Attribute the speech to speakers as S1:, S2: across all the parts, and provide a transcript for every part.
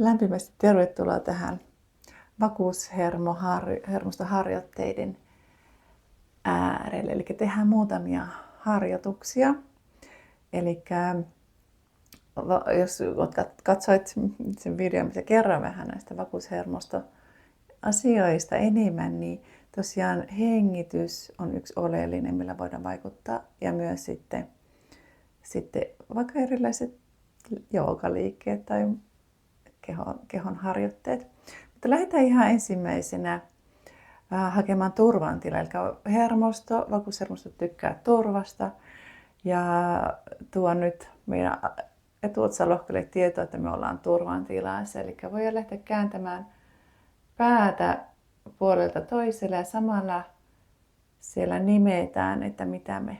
S1: Lämpimästi tervetuloa tähän vakuushermostoharjoitteiden äärelle. Eli tehdään muutamia harjoituksia. Eli jos katsoit sen videon, missä kerran vähän näistä vakuushermostoasioista enemmän, niin tosiaan hengitys on yksi oleellinen, millä voidaan vaikuttaa. Ja myös sitten vaikka erilaiset joogaliikkeet tai kehon harjoitteet. Mutta lähdetään ihan ensimmäisenä hakemaan turvan tilaa. Eli vakuushermosto tykkää turvasta. Ja tuo nyt meidän etuotsalohkolle tietoa, että me ollaan turvan tilassa. Eli voidaan lähteä kääntämään päätä puolelta toiselle ja samalla siellä nimetään, että mitä me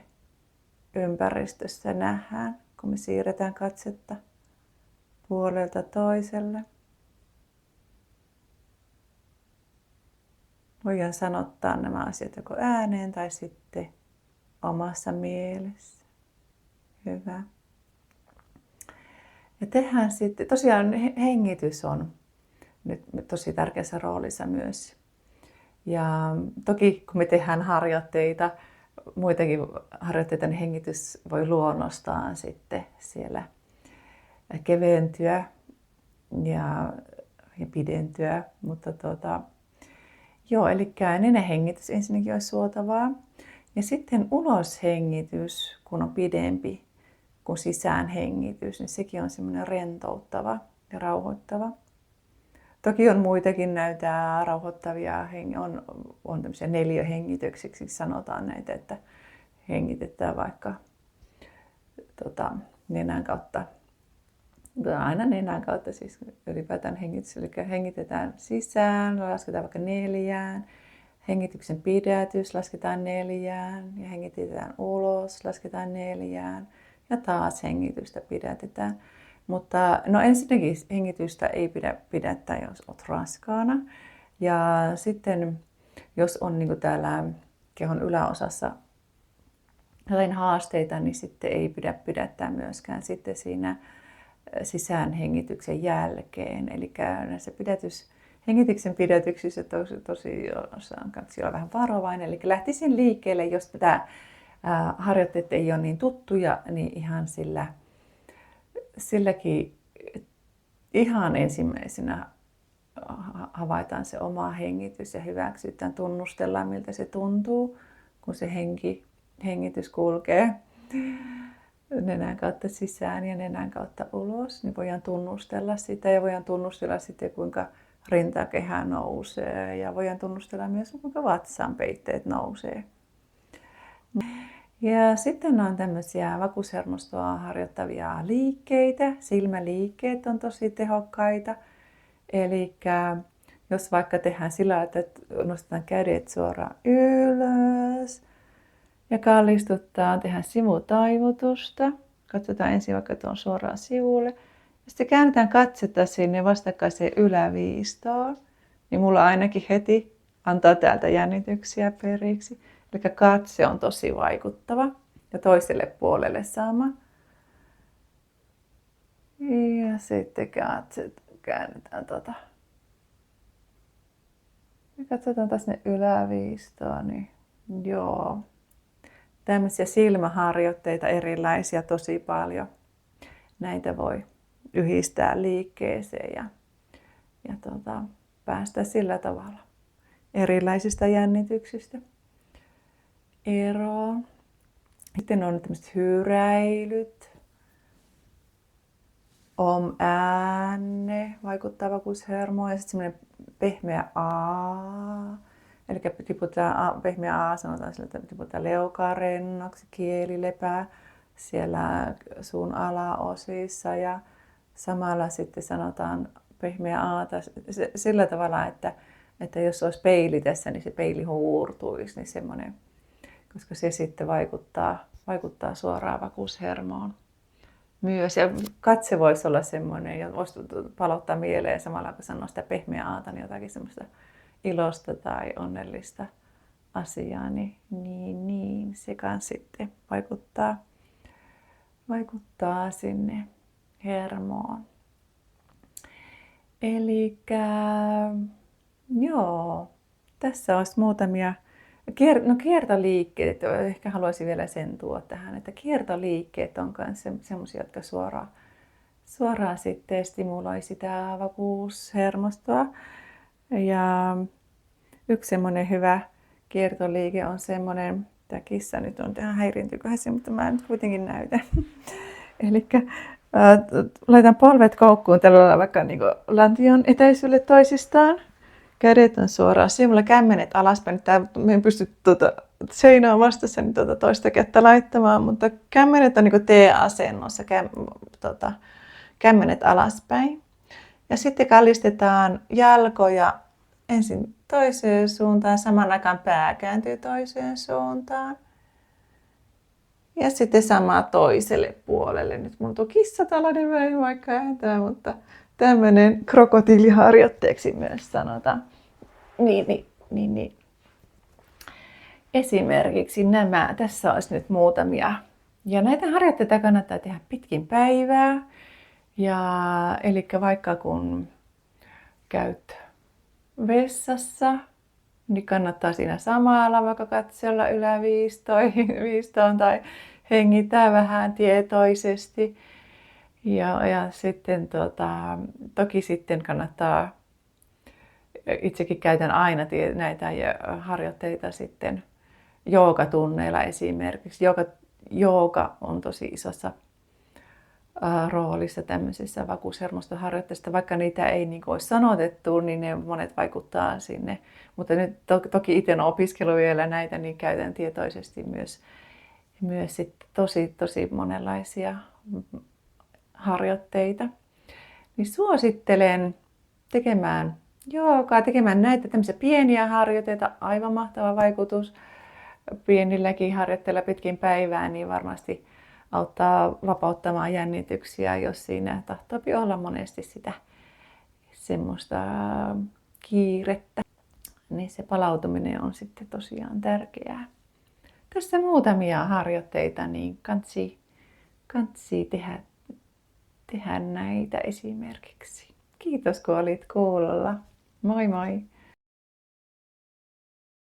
S1: ympäristössä nähdään, kun me siirretään katsetta puolelta toiselle. Voidaan sanottaa nämä asiat joko ääneen tai sitten omassa mielessä. Hyvä. Ja tehdään sitten, tosiaan hengitys on nyt tosi tärkeässä roolissa myös. Ja toki kun me tehdään harjoitteita, muitakin harjoitteita, niin hengitys voi luonnostaan sitten siellä keventyä ja pidentyä. Mutta eli nenähengitys ensinnäkin olisi suotavaa. Ja sitten uloshengitys, kun on pidempi kuin sisäänhengitys, niin sekin on semmoinen rentouttava ja rauhoittava. Toki on muitakin näitä rauhoittavia, on tämmöisiä neliöhengityksiksi sanotaan näitä, että hengitetään vaikka nenän kautta. Aina nenän kautta siis ylipäätään hengitys, eli hengitetään sisään, lasketaan vaikka 4, hengityksen pidätys lasketaan 4 ja hengitetään ulos, lasketaan 4 ja taas hengitystä pidätetään. Mutta ensinnäkin hengitystä ei pidä pidättää, jos olet raskaana. Ja sitten jos on niin kuin täällä kehon yläosassa jotain haasteita, niin sitten ei pidä pidättää myöskään sitten siinä sisäänhengityksen jälkeen. Eli näissä hengityksen pidätyksissä tosi kannattaa olla vähän varovainen. Eli lähtisin liikkeelle, jos tätä harjoitteet ei ole niin tuttuja, niin ihan silläkin ihan ensimmäisenä havaitaan se oma hengitys ja hyväksytään, tunnustellaan miltä se tuntuu, kun se hengitys kulkee nenän kautta sisään ja nenän kautta ulos, niin voidaan tunnustella sitä ja voidaan tunnustella sitten kuinka rintakehä nousee ja voidaan tunnustella myös kuinka vatsan peitteet nousee. Ja sitten on tämmöisiä vakuushermostoa harjoittavia liikkeitä. Silmäliikkeet on tosi tehokkaita. Eli jos vaikka tehdään sillä, että nostetaan kädet suoraan ylös ja kallistuttaan, tehdään sivutaivutusta. Katsotaan ensin vaikka tuon suoraan sivulle. Ja sitten käännetään katsetta sinne vastakkaiseen yläviistoon. Niin mulla ainakin heti antaa täältä jännityksiä periksi. Eli katse on tosi vaikuttava ja toiselle puolelle sama. Ja sitten katset käännetään Ja katsotaan taas ne yläviistoon. Niin joo. Tämmöisiä silmäharjoitteita erilaisia tosi paljon. Näitä voi yhdistää liikkeeseen ja päästä sillä tavalla erilaisista jännityksistä eroon. Sitten on tämmöiset hyräilyt. Om-ääne vaikuttaa vakuushermoon ja sitten semmoinen pehmeä A. Eli pehmeä A sanotaan sillä, että tiputaan leukaa rennoksi, kieli lepää siellä suun alaosissa ja samalla sitten sanotaan pehmeä A sillä tavalla, että jos olisi peili tässä, niin se peili huurtuisi, niin semmoinen, koska se sitten vaikuttaa suoraan vakuushermoon myös. Ja katse voisi olla semmoinen, ja voisi palauttaa mieleen samalla kun sanoo sitä pehmeää aata, niin jotakin semmoista ilosta tai onnellista asiaa, niin se kanssa sitten vaikuttaa sinne hermoon. Elikkä joo, tässä olisi muutamia kiertoliikkeet. Ehkä haluaisin vielä sen tuoda tähän, että kiertoliikkeet on myös semmoisia, jotka suoraan sitten stimuloi sitä vakuushermostoa. Ja yksi semmoinen hyvä kiertoliike on semmoinen, tämä kissa nyt on tähän häiriintyyköhän se, mutta mä nyt kuitenkin näytän. Elikkä laitan polvet koukkuun tällä lailla vaikka niin lantion etäisyydelle toisistaan. Kädet on suoraan sivulla, kämmenet alaspäin. Me en pysty seinään vastassa niin toista kättä laittamaan, mutta kämmenet on niin T-asennossa, kämmenet alaspäin. Ja sitten kallistetaan jalkoja ensin toiseen suuntaan, saman aikaan pää kääntyy toiseen suuntaan. Ja sitten sama toiselle puolelle. Nyt mun tuo kissa tällainen vähän vaikka ääntää, mutta tämmöinen krokotiiliharjoitteeksi myös sanotaan. Niin. Esimerkiksi nämä, tässä olisi nyt muutamia. Ja näitä harjoitteita kannattaa tehdä pitkin päivää. Eli vaikka kun käyt vessassa, niin kannattaa siinä samalla vaikka katsella yläviistoon tai hengittää vähän tietoisesti. Ja sitten toki sitten kannattaa, itsekin käytän aina näitä harjoitteita sitten joogatunneilla esimerkiksi. Jooga on tosi isossa roolissa tämmöisessä vakuushermostoharjoitteessa, vaikka niitä ei niin kuin olisi sanotettu, niin ne monet vaikuttaa sinne. Mutta nyt toki itse olen opiskellut vielä näitä, niin käytän tietoisesti myös sit tosi monenlaisia harjoitteita. Niin suosittelen tekemään joogaa, tekemään näitä tämmöisiä pieniä harjoitteita, aivan mahtava vaikutus. Pienilläkin harjoitteilla pitkin päivää, niin varmasti auttaa vapauttamaan jännityksiä, jos siinä tahtoo olla monesti sitä semmoista kiirettä. Niin se palautuminen on sitten tosiaan tärkeää. Tässä muutamia harjoitteita, niin kansi tehdä näitä esimerkiksi. Kiitos kun olit kuulolla. Moi moi!